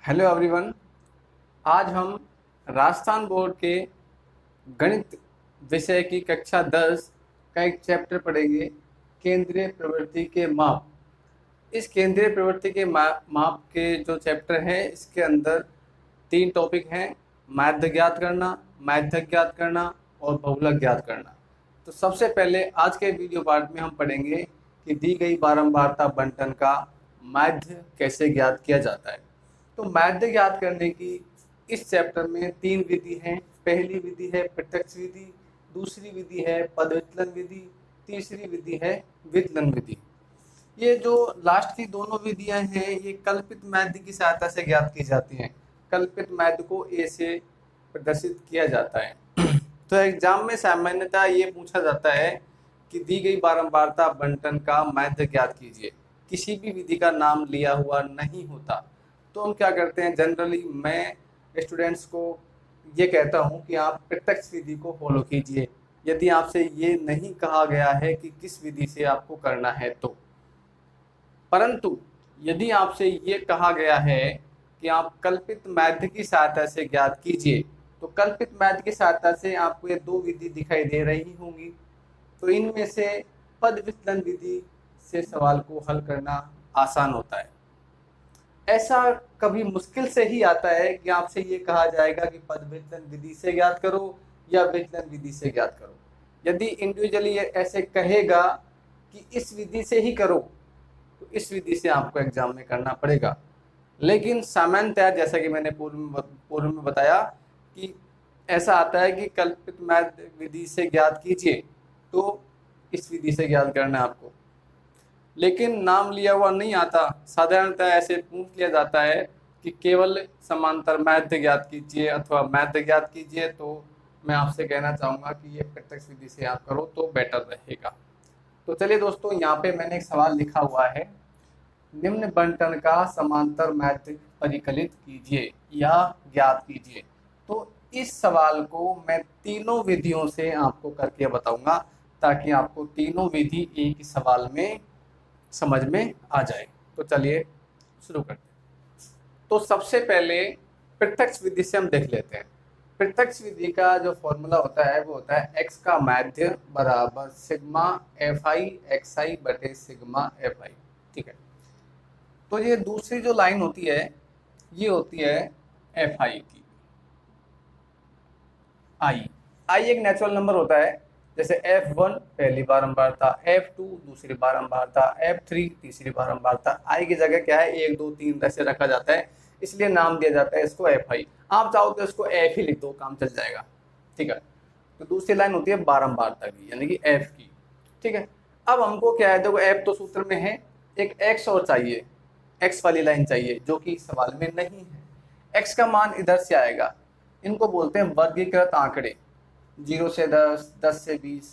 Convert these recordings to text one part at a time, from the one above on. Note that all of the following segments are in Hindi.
Hello everyone. आज हम राजस्थान बोर्ड के गणित विषय की कक्षा 10 का एक चैप्टर पढ़ेंगे, केंद्रीय प्रवृत्ति के माप। इस केंद्रीय प्रवृत्ति के माप के जो चैप्टर है, इसके अंदर 3 टॉपिक हैं: माध्य ज्ञात करना, माध्यक ज्ञात करना और बहुलक ज्ञात करना। तो सबसे पहले आज के वीडियो पार्ट में हम पढ़ेंगे कि दी गई बारंबारता बंटन का माध्य कैसे ज्ञात किया जाता है। तो माध्य ज्ञात करने की इस चैप्टर में 3 विधि हैं। पहली विधि है प्रत्यक्ष विधि, दूसरी विधि है पद विचलन विधि, तीसरी विधि है विचलन विधि। ये जो लास्ट की दोनों विधियां हैं, ये कल्पित माध्य की सहायता से ज्ञात की जाती हैं। कल्पित माध्य को ए से प्रदर्शित किया जाता है। तो एग्जाम में सामान्यतः ये पूछा जाता है कि दी गई बारंबारता बंटन का माध्य ज्ञात कीजिए। किसी भी विधि का नाम लिया हुआ नहीं होता। तो हम क्या करते हैं, जनरली मैं स्टूडेंट्स को ये कहता हूँ कि आप प्रत्यक्ष विधि को फॉलो कीजिए, यदि आपसे ये नहीं कहा गया है कि किस विधि से आपको करना है तो। परंतु यदि आपसे ये कहा गया है कि आप कल्पित माध्य की सहायता से ज्ञात कीजिए, तो कल्पित माध्य की सहायता से आपको ये 2 विधि दिखाई दे रही होंगी। तो इनमें से पद विचलन विधि से सवाल को हल करना आसान होता है। ऐसा कभी मुश्किल से ही आता है कि आपसे ये कहा जाएगा कि पद विचलन विधि से ज्ञात करो या विचलन विधि से ज्ञात करो। यदि इंडिविजुअली ऐसे कहेगा कि इस विधि से ही करो, तो इस विधि से आपको एग्जाम में करना पड़ेगा। लेकिन सामान्यतः जैसा कि मैंने पूर्व में बताया कि ऐसा आता है कि कल्पित माध्य विधि से ज्ञात कीजिए, तो इस विधि से ज्ञात करना है आपको। लेकिन नाम लिया हुआ नहीं आता, साधारणतः ऐसे पूछ लिया जाता है कि केवल समांतर माध्य ज्ञात कीजिए अथवा माध्य ज्ञात कीजिए। तो मैं आपसे कहना चाहूँगा कि ये प्रत्यक्ष विधि से आप करो तो बेटर रहेगा। तो चलिए दोस्तों, यहाँ पे मैंने एक सवाल लिखा हुआ है, निम्न बंटन का समांतर माध्य परिकलित कीजिए या ज्ञात कीजिए। तो इस सवाल को मैं तीनों विधियों से आपको करके बताऊंगा, ताकि आपको तीनों विधि एक ही सवाल में समझ में आ जाए। तो चलिए शुरू करते हैं। तो सबसे पहले प्रत्यक्ष विधि से हम देख लेते हैं। प्रत्यक्ष विधि का जो फॉर्मूला होता है वो होता है x का माध्य बराबर सिग्मा एफ आई एक्स आई बटे सिग्मा एफ आई। ठीक है। तो ये दूसरी जो लाइन होती है, ये होती है एफ आई की। आई एक नेचुरल नंबर होता है, जैसे F1 पहली बारंबारता, F2 दूसरी बारंबारता, F3 तीसरी बारंबारता। आई की जगह क्या है, 1 2 3 ऐसे रखा जाता है, इसलिए नाम दिया जाता है इसको FI। आप चाहो तो इसको F ही लिख दो, काम चल जाएगा। ठीक है। तो दूसरी लाइन होती है बारंबारता की, यानी कि F की। ठीक है। अब हमको क्या है, देखो F तो सूत्र में है, एक X और चाहिए, X वाली लाइन चाहिए, जो कि सवाल में नहीं है। X का मान इधर से आएगा, इनको बोलते हैं वर्गीकृत आंकड़े। 0 से 10, 10 से 20।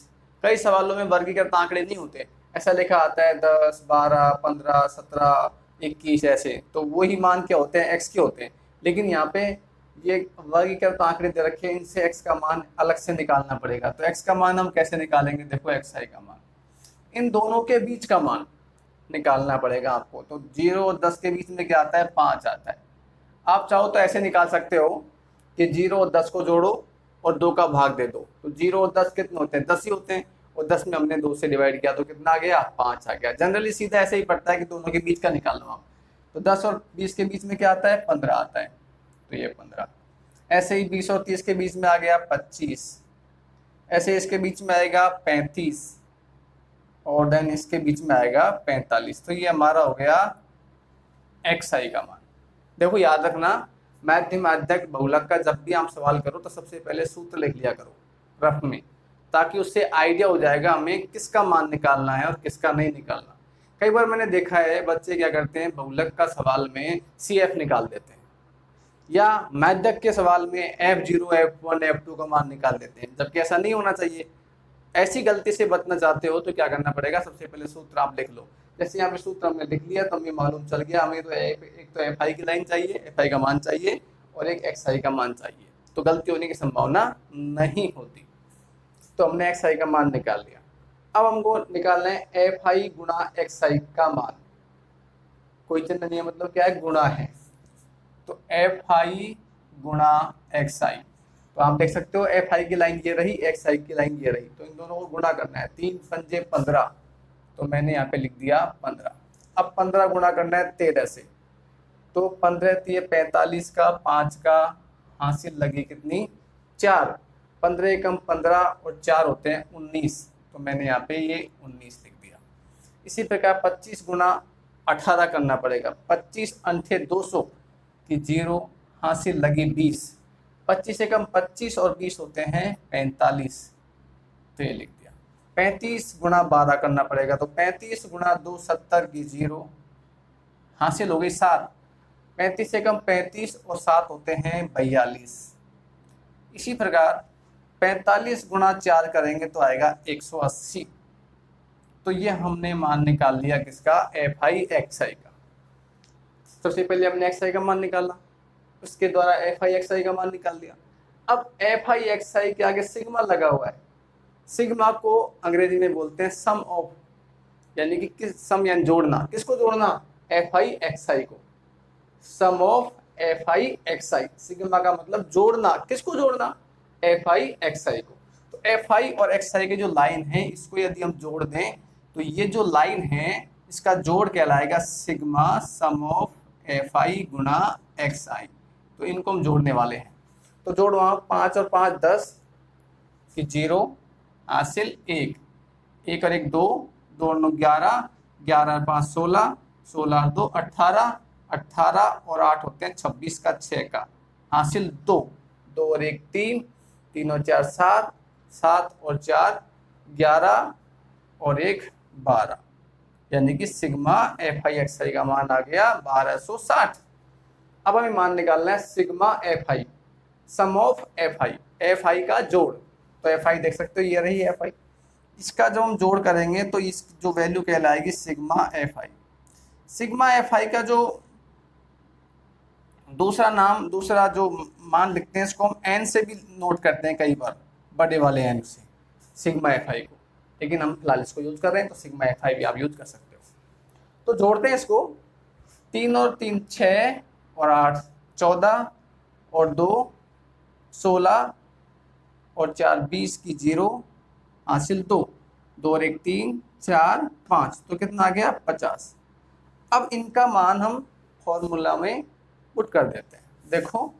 कई सवालों में वर्गीकृत आंकड़े नहीं होते, ऐसा लिखा आता है 10, 12, 15, 17, 21 ऐसे। तो वही मान क्या होते हैं, x के होते हैं। लेकिन यहाँ पे ये वर्गीकृत आंकड़े दे रखे हैं, इनसे x का मान अलग से निकालना पड़ेगा। तो x का मान हम कैसे निकालेंगे, देखो xi का मान, इन दोनों के बीच का मान निकालना पड़ेगा आपको। तो 0 और 10 के बीच में क्या आता है, 5 आता है। आप चाहो तो ऐसे निकाल सकते हो कि 0 और 10 को जोड़ो और 2 का भाग दे दो। तो 0 और 10 कितने होते हैं, 10 ही होते हैं, और 10 में हमने 2 से डिवाइड किया तो कितना आ गया, 5 आ गया। जनरली सीधा ऐसे ही पड़ता है कि दोनों के बीच का निकाल लो आप। तो 10 और 20 के बीच में क्या आता है, 15 आता है। तो ये 15। ऐसे ही 20 और 30 के बीच में आ गया 25। ऐसे इसके बीच में आएगा 35, और देन इसके बीच में आएगा 45। तो ये हमारा हो गया XI का मान। देखो याद रखना, माध्य माध्यक बहुलक का जब भी आप सवाल करो तो सबसे पहले सूत्र लिख लिया करो रफ में, ताकि उससे आइडिया हो जाएगा हमें किसका मान निकालना है और किसका नहीं निकालना। कई बार मैंने देखा है बच्चे क्या करते हैं, बहुलक का सवाल में CF निकाल देते हैं, या माध्यक के सवाल में F0, F1, F2 का मान निकाल देते हैं, जबकि ऐसा नहीं होना चाहिए। ऐसी गलती से बचना चाहते हो तो क्या करना पड़ेगा, सबसे पहले सूत्र आप लिख लो। जैसे यहाँ पे सूत्र हमने लिख लिया तो हमें मालूम चल गया, हमें तो एक तो FI की लाइन चाहिए, FI का मान चाहिए, और एक XI का मान चाहिए। तो गलती होने की संभावना नहीं होती। तो हमने XI का मान निकाल लिया। अब हमको निकालना है FI गुणा XI का मान। कोई चिन्ह नहीं है, मतलब क्या है, गुणा है। तो एफ आई गुणा एक्स आई। तो आप देख सकते हो एफ आई की लाइन ये रही, एक्स आई की लाइन ये रही, तो इन दोनों को गुणा करना है। 3 पंजे 15, तो मैंने यहाँ पे लिख दिया 15। अब 15 गुणा करना है 13 से, तो 15 तिये 45 का, 5 का हासिल लगी कितनी 4, 15 एकम 15 और 4 होते हैं 19, तो मैंने यहाँ पे ये 19 लिख दिया। इसी प्रकार 25 गुणा 18 करना पड़ेगा। 25 अंठे 200 की 0 हासिल लगी 20, 25 एकम 25 और 20 होते हैं 45, तो ये लिख दिया। 35 गुणा 12 करना पड़ेगा, तो 35 गुणा 2 70 की 0 हासिल हो गई 7, 35 एकम 35 और 7 होते हैं 42। इसी प्रकार 45 गुणा 4 करेंगे तो आएगा 180। तो ये हमने मान निकाल लिया किसका, एफ आई एक्स आई का। सबसे पहले हमने एक्स आई का मान निकाला, उसके द्वारा एफ आई एक्स आई का मान निकाल लिया। अब एफ आई एक्स आई के आगे सिग्मा लगा हुआ है। सिग्मा को अंग्रेजी में बोलते हैं सम ऑफ, यानी कि किस सम यानी जोड़ना, किसको जोड़ना, एफ आई एक्स आई को। Sum of F I X I, sigma का मतलब जोड़ना, किसको जोड़ना, एफ आई एक्स आई को। तो एफ आई और एक्स आई के जो लाइन है इसको यदि हम जोड़ दें तो ये जो लाइन है इसका जोड़ कहलाएगा sigma sum of F i गुणा एक्स आई। तो इनको हम जोड़ने वाले हैं, तो जोड़ो आप 5 और 5 10 की 0 हासिल 1, 1 और 1 2, 2 और 9 11, 11 और 5 16, 16 और 2 18, 18 और 8 होते हैं 26 का 6 का हासिल 2, 2 और 1 3, 3 और 4 7, 7 और 4 11 और 1 12, यानी कि सिग्मा एफ आई एक्स आई का मान आ गया 1260। अब हमें मान निकालना है sigma F i, sum of F I का जोड़। तो एफ आई देख सकते हो ये रही एफ आई, इसका जब हम जोड़ करेंगे तो इस जो वैल्यू कहलाएगी sigma F I. Sigma F I का जो दूसरा जो मान लिखते हैं इसको हम एन से भी नोट करते हैं कई बार, बड़े वाले एन से, सिग्मा एफ आई को, लेकिन हम फिलहाल इसको यूज कर रहे हैं तो सिग्मा एफ आई भी आप यूज कर सकते हो। तो जोड़ते हैं इसको, 3 और 3 6 और 8 14 और 2 16 और 4 20 की 0 हासिल 2, 2 और 1 3 4 5, तो कितना आ गया 50। अब इनका मान हम फॉर्मूला में पुट कर देते हैं। देखो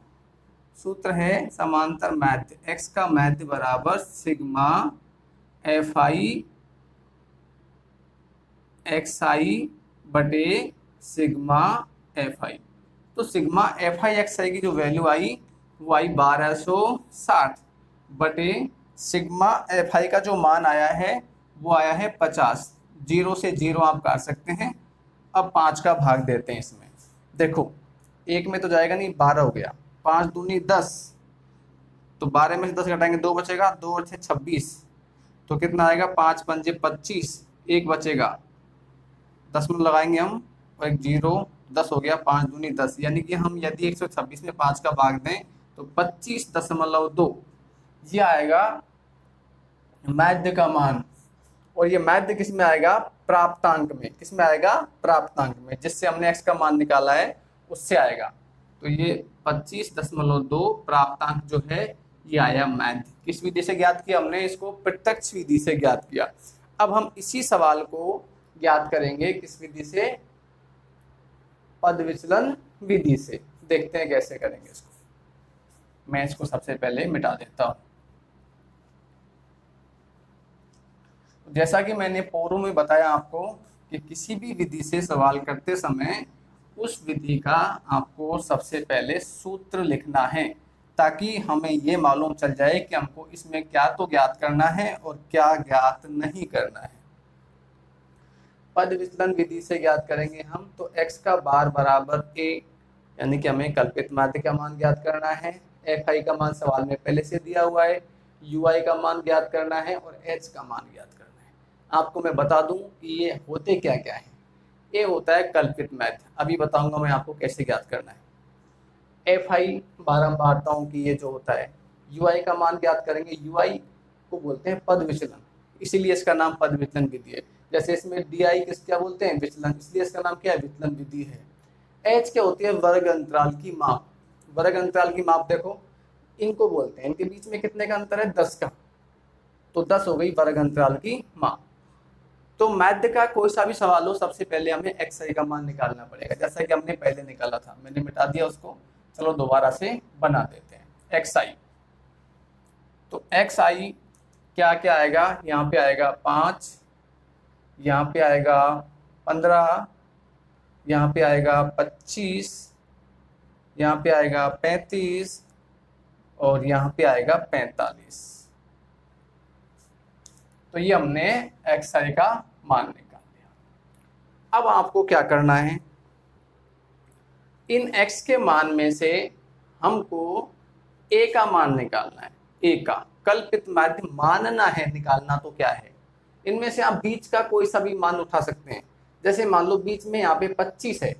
सूत्र है समांतर माध्य, x का माध्य बराबर सिग्मा एफ आई एक्स आई बटे सिग्मा एफ आई। तो सिग्मा एफ आई एक्स आई की जो वैल्यू आई वो आई 1260 बटे सिग्मा एफ आई का जो मान आया है वो आया है 50। 0 से 0 आप काट सकते हैं। अब 5 का भाग देते हैं इसमें। देखो एक में तो जाएगा नहीं, 12 हो गया, 5 दूनी 10, तो 12 में से 10 घटाएंगे 2 बचेगा, 2 और 6 26, तो कितना आएगा 5 पंजे 25, 1 बचेगा, 10 में लगाएंगे हम और 1 0, 10 हो गया, 5 दूनी 10, यानी कि हम यदि 126 में 5 का भाग दें तो 25.2 ये आएगा माध्य का मान। और ये माध्य किस में आएगा, प्राप्तांक में। किस में आएगा, प्राप्तांक में, जिससे हमने x का मान निकाला है उससे आएगा। तो ये 25.2 प्राप्तांक जो है ये आया माध्य। किस विधि से ज्ञात किया हमने, इसको प्रत्यक्ष विधि से ज्ञात किया। अब हम इसी सवाल को ज्ञात करेंगे किस विधि से, पद विचलन विधि से। देखते हैं कैसे करेंगे इसको। मैं इसको सबसे पहले मिटा देता हूं। जैसा कि मैंने पूर्व में बताया आपको कि किसी भी विधि से सवाल करते समय उस विधि का आपको सबसे पहले सूत्र लिखना है, ताकि हमें ये मालूम चल जाए कि हमको इसमें क्या तो ज्ञात करना है और क्या ज्ञात नहीं करना है। पद विचलन विधि से ज्ञात करेंगे हम, तो x का बार बराबर a, यानी कि हमें कल्पित माध्य का मान ज्ञात करना है। एफ आई का मान सवाल में पहले से दिया हुआ है, यू आई का मान ज्ञात करना है और h का मान ज्ञात करना है। आपको मैं बता दूं कि ये होते क्या क्या है। ये होता है कल्पित माध्य, अभी बताऊंगा मैं आपको कैसे ज्ञात करना है। एफ आई बारंबारता की ये जो होता है, यू आई का मान ज्ञात करेंगे। यू आई को बोलते हैं पद विचलन, इसीलिए इसका नाम पद विचलन विधि है। जैसे इसमें डी आई किस क्या बोलते हैं, विचलन, इसलिए इसका नाम क्या है, विचलन विधि है। एच क्या होती है? वर्ग अंतराल की माप। वर्ग अंतराल की माप देखो इनको बोलते हैं, इनके बीच में कितने का अंतर है? 10 का, तो 10 हो गई वर्ग अंतराल की माप। तो मैथ का कोई सा भी सवाल हो, सबसे पहले हमें एक्स आई का मान निकालना पड़ेगा, जैसा कि हमने पहले निकाला था, मैंने मिटा दिया उसको, चलो दोबारा से बना देते हैं एक्स आई। तो एक्स आई क्या क्या आएगा? यहाँ पे आएगा 5, यहाँ पे आएगा 15, यहाँ पे आएगा 25, यहाँ पे आएगा 35 और यहाँ पे आएगा 45। तो ये हमने एक्स आई का मान निकाल लिया। अब आपको क्या करना है, इन x के मान में से हमको a का मान निकालना है। a का कल्पित माध्य मानना है, निकालना तो क्या है। इनमें से आप बीच का कोई सा भी मान उठा सकते हैं। जैसे मान लो बीच में यहाँ पे 25 है,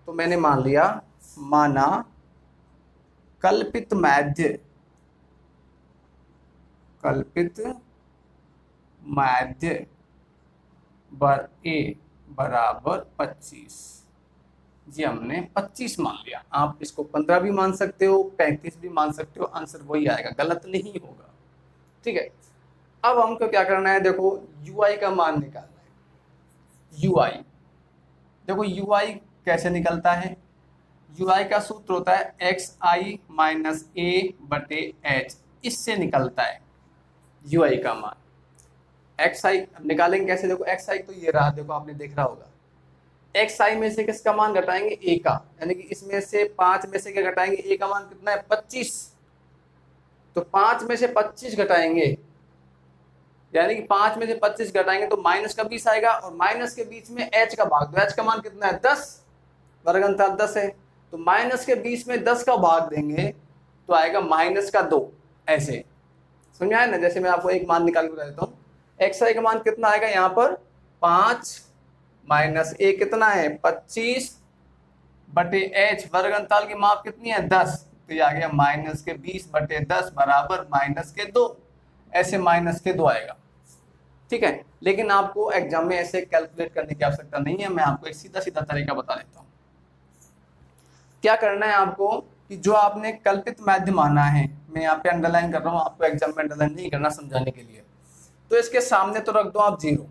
तो मैंने मान लिया, माना कल्पित माध्य, कल्पित माध्य बर a बराबर 25। जी हमने 25 मान लिया। आप इसको 15 भी मान सकते हो, 35 भी मान सकते हो, आंसर वही आएगा, गलत नहीं होगा। ठीक है, अब हमको क्या करना है, देखो ui का मान निकालना है। ui देखो ui कैसे निकलता है? ui का सूत्र होता है एक्स आई माइनस ए बटे एच, इससे निकलता है ui का मान। एक्स आई निकालेंगे कैसे? देखो एक्स आई तो ये रहा, देखो आपने देख रहा होगा, एक्स आई में से किसका मान घटाएंगे? ए का, यानी कि इसमें से 5 में से क्या घटाएंगे? ए का मान कितना है? 25। तो 5 में से 25 घटाएंगे, यानी कि 5 में से 25 घटाएंगे तो माइनस का 20 आएगा, और माइनस के बीच में एच का भाग दो। एच का मान कितना है? 10, वर्ग अंतराल 10 है, तो माइनस के 20 में 10 का भाग देंगे तो आएगा माइनस का 2। ऐसे समझ आया ना? जैसे मैं आपको एक मान निकाल के बता देता हूँ, एक्स आई का मान कितना आएगा? यहाँ पर 5 माइनस ए कितना है? 25 बटे एच, वर्ग अंतराल की माप कितनी है? 10, तो ये आ गया माइनस के 20 बटे 10 बराबर माइनस के 2। ऐसे माइनस के 2 आएगा। ठीक है, लेकिन आपको एग्जाम में ऐसे कैलकुलेट करने की आवश्यकता नहीं है, मैं आपको एक सीधा सीधा तरीका बता देता हूँ। क्या करना है आपको कि जो आपने कल्पित माध्य माना है, मैं यहाँ पे अंडरलाइन कर रहा हूँ, आपको एग्जाम में अंडरलाइन नहीं करना, समझाने के लिए, तो इसके सामने तो रख दो आप 0।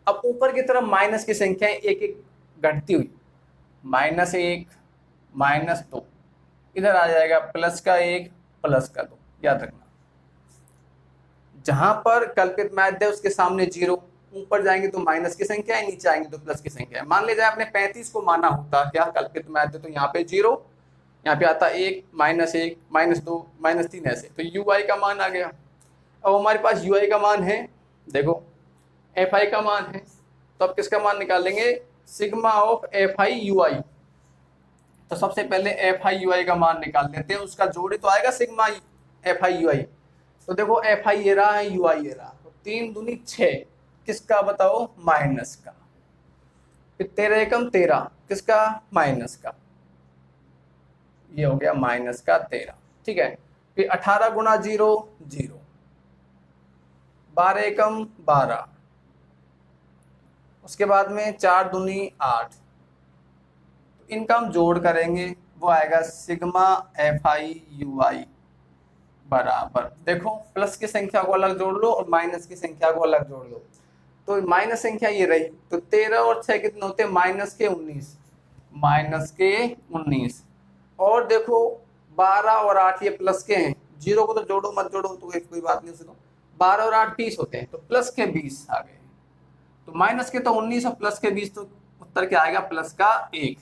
अब ऊपर की तरफ माइनस की संख्याएं एक एक घटती हुई, -1 -2, इधर आ जाएगा प्लस का 1 प्लस का 2। याद रखना, जहां पर कल्पित माध्य है उसके सामने 0, ऊपर जाएंगे तो माइनस की संख्या है, नीचे आएंगे तो प्लस की संख्या है। मान लीजिए आपने 35 को माना होता क्या कल्पित माध्य, तो यहाँ पे 0, यहाँ पे आता 1 -1 -2 -3 ऐसे, तो ui का मान आ गया। अब हमारे पास ui का मान है, देखो fi का मान है, तो अब किसका मान निकालेंगे? Sigma of fi ui। तो सबसे पहले fi ui का मान निकाल लेते हैं, उसका जोड़े तो आएगा सिग्मा fi ui। तो देखो fi ये रहा है, ui ये रहा, तो 3 दूनी 6, किसका बताओ? माइनस का। फिर 13 एकम 13, किसका? माइनस का। ये हो गया माइनस का 13। ठीक है, फिर 18 गुना 0 0, 12 एकम 12, उसके बाद में 4 दूनी 8, इनका हम जोड़ करेंगे, वो आएगा सिग्मा fi ui बराबर, देखो प्लस की संख्या को अलग जोड़ लो और माइनस की संख्या को अलग जोड़ लो, तो माइनस संख्या ये रही, तो 13 और 6 कितने होते हैं? -19, -19। और देखो 12 और 8 ये प्लस के हैं, 0 को तो जोड़ो मत जोड़ो तो कोई बात नहीं, सुनो 12 और 8 20 होते हैं, तो प्लस के 20 आ गए, तो माइनस के तो 19 और प्लस के 20, तो उत्तर क्या आएगा? प्लस का 1,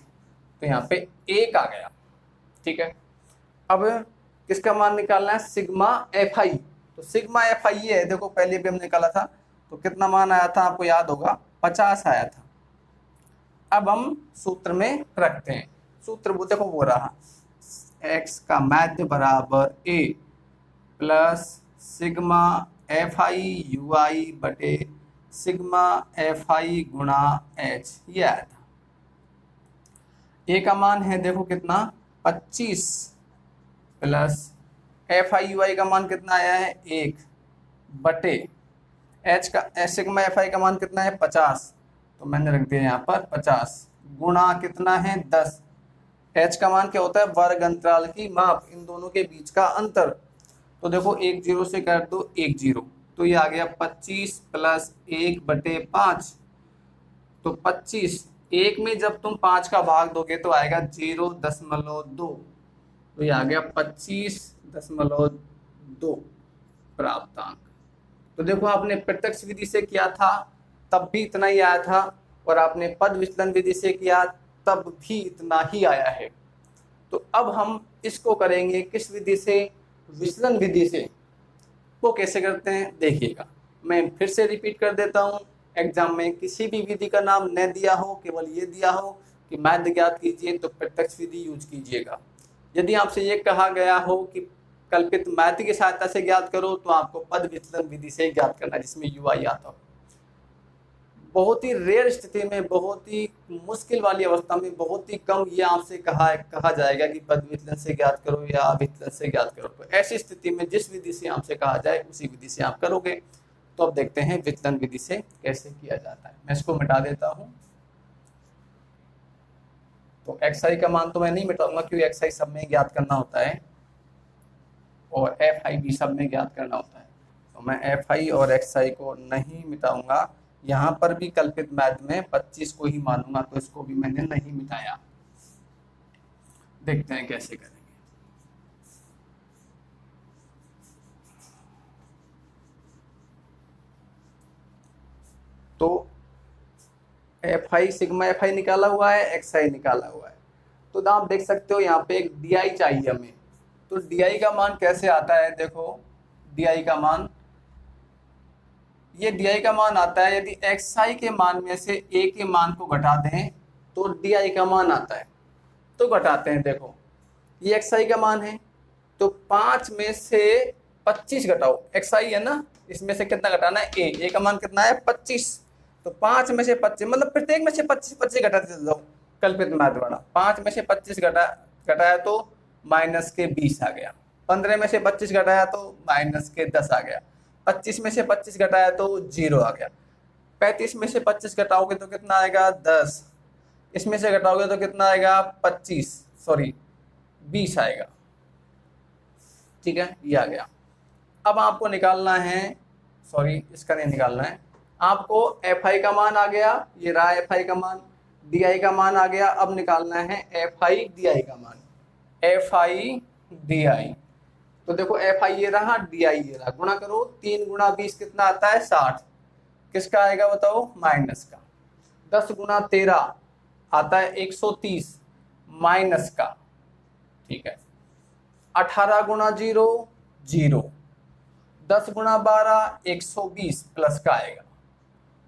तो यहाँ पे 1 आ गया। ठीक है, अब किसका मान निकालना है? Sigma fi। तो सिग्मा fi ये है, देखो पहले भी हमने निकाला था, तो कितना मान आया था आपको याद होगा? 50 आया था। अब हम सूत्र में रखते हैं, सूत्र वो देखो वो रहा, x का माध्य बराबर a plus sigma fi ui बटे सिग्मा fi गुणा h, ये आया था। a का मान है देखो कितना? 25 प्लस fi ui का मान कितना आया है? 1 बटे h का सिग्मा fi का मान कितना है? 50, तो मैंने रख दिया यहाँ पर 50 गुणा कितना है 10। h का मान क्या होता है, वर्ग अंतराल की माप, इन दोनों के बीच का अंतर। तो देखो 1 0 से कर दो 1 0, तो ये आ गया 25 प्लस 1/5। तो 25, एक में जब तुम 5 का भाग दोगे तो आएगा 0.2, तो ये आ गया 25.2 प्राप्तांक। तो देखो आपने प्रत्यक्ष विधि से किया था तब भी इतना ही आया था, और आपने पद विचलन विधि से किया तब भी इतना ही आया है। तो अब हम इसको करेंगे किस विधि से, विचलन विधि से। वो कैसे करते हैं देखिएगा, मैं फिर से रिपीट कर देता हूँ। एग्जाम में किसी भी विधि का नाम न दिया हो, केवल ये दिया हो कि माध्य ज्ञात कीजिए, तो प्रत्यक्ष विधि यूज कीजिएगा। यदि आपसे ये कहा गया हो कि कल्पित माध्य की सहायता से ज्ञात करो, तो आपको पद विचलन विधि से ज्ञात करना है, जिसमें UI आता हो। बहुत ही रेयर स्थिति में, बहुत ही मुश्किल वाली अवस्था में, बहुत ही कम ये आपसे कहा जाएगा कि पद विचलन से ज्ञात करो या विचलन से ज्ञात करो। तो ऐसी स्थिति में जिस विधि से आपसे कहा जाए उसी विधि से आप करोगे। तो अब देखते हैं विचलन विधि से कैसे किया जाता है। मैं इसको मिटा देता हूँ। तो xi का मान तो मैं नहीं मिटाऊंगा, क्योंकि xi सब में ज्ञात करना होता है और fi भी सब में ज्ञात करना होता है। तो मैं fi और xi को नहीं मिटाऊंगा। यहाँ पर भी कल्पित माध्य में 25 को ही मानूंगा, तो इसको भी मैंने नहीं मिटाया। देखते हैं कैसे करेंगे। तो fi सिग्मा fi निकाला हुआ है, xi निकाला हुआ है। तो आप देख सकते हो यहाँ पे एक di चाहिए हमें। तो di का मान कैसे आता है, देखो di का मान, ये di का मान आता है यदि xi के मान में से a के मान को घटा दें तो di का मान आता है। तो घटाते हैं, देखो ये xi का मान है, तो 5 में से 25 घटाओ, xi है ना, इसमें से कितना घटाना है, a का मान कितना है 25। तो 5 में से 25, मतलब प्रत्येक में से 25 घटाते जाओ। कल्पित माध्य वाला 5 में से 25 घटाया तो -20 आ गया। 15 में से 25 घटाया तो -10 आ गया। 25 में से 25 घटाया तो 0 आ गया। 35 में से 25 घटाओगे तो कितना आएगा 10। इसमें से घटाओगे तो कितना आएगा 20 आएगा। ठीक है, ये आ गया। अब आपको निकालना है, इसका नहीं निकालना है आपको, fi का मान आ गया, ये रहा fi का मान, di का मान आ गया। अब निकालना है fi di का मान, fi di। तो देखो fi ये रहा, di ये रहा, गुणा करो, 3 गुणा 20 कितना आता है 60। किसका आएगा बताओ, माइनस का। 10 गुणा 13 आता है 130 माइनस का। ठीक है, 18 गुणा 0 0, 10 गुणा 12 120 प्लस का आएगा।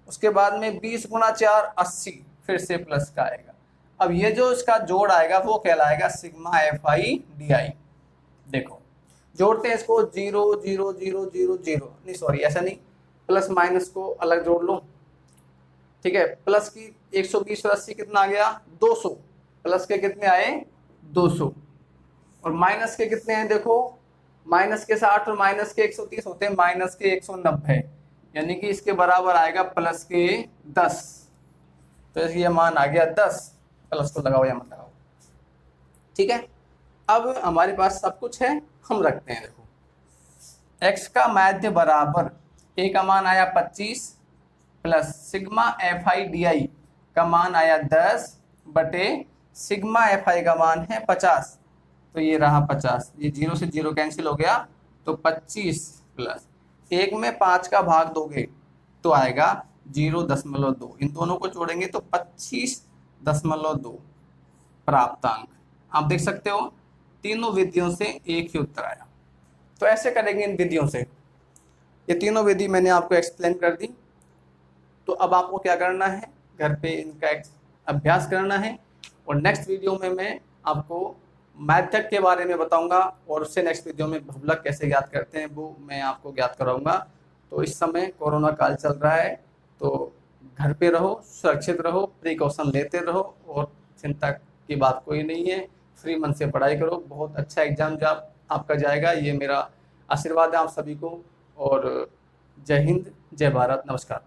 उसके बाद में 20 गुणा 4 80, फिर से प्लस का आएगा। अब ये जो इसका जोड़ आएगा वो कहलाएगा सिग्मा fi di। देखो जोड़ते हैं इसको, 0 0 0 0 0, नहीं सॉरी ऐसा नहीं, प्लस माइनस को अलग जोड़ लो। ठीक है, प्लस की 120 और 80 कितना आ गया 200, प्लस के कितने आए 200, और माइनस के कितने हैं, देखो माइनस के 60 और माइनस के 130 होते हैं, माइनस के 190, यानी कि इसके बराबर आएगा प्लस के 10। तो ये मान आ गया 10, प्लस को लगाओ या मत लगाओ। ठीक है, अब हमारे पास सब कुछ है, हम रखते हैं। देखो x का माध्य बराबर a का मान आया 25 प्लस सिग्मा fi di का मान आया 10 बटे सिग्मा fi का मान है 50। तो ये रहा 50, ये 0 से 0 कैंसिल हो गया, तो 25 प्लस 1 में 5 का भाग दोगे तो आएगा 0.2, इन दोनों को जोड़ेंगे तो 25.2 प्राप्तांक। आप देख सकते हो तीनों विधियों से एक ही उत्तर आया। तो ऐसे करेंगे इन विधियों से। ये तीनों विधि मैंने आपको एक्सप्लेन कर दी। तो अब आपको क्या करना है, घर पे इनका अभ्यास करना है, और नेक्स्ट वीडियो में मैं आपको मैथड के बारे में बताऊंगा, और उससे नेक्स्ट वीडियो में बहुलक कैसे ज्ञात करते हैं वो मैं आपको ज्ञात कराऊंगा। तो इस समय कोरोना काल चल रहा है, तो घर पे रहो, सुरक्षित रहो, प्रिकॉशन लेते रहो, और चिंता की बात कोई नहीं है। फ्री मन से पढ़ाई करो, बहुत अच्छा एग्जाम जब आपका जाएगा, ये मेरा आशीर्वाद है आप सभी को। और जय हिंद, जय भारत, नमस्कार।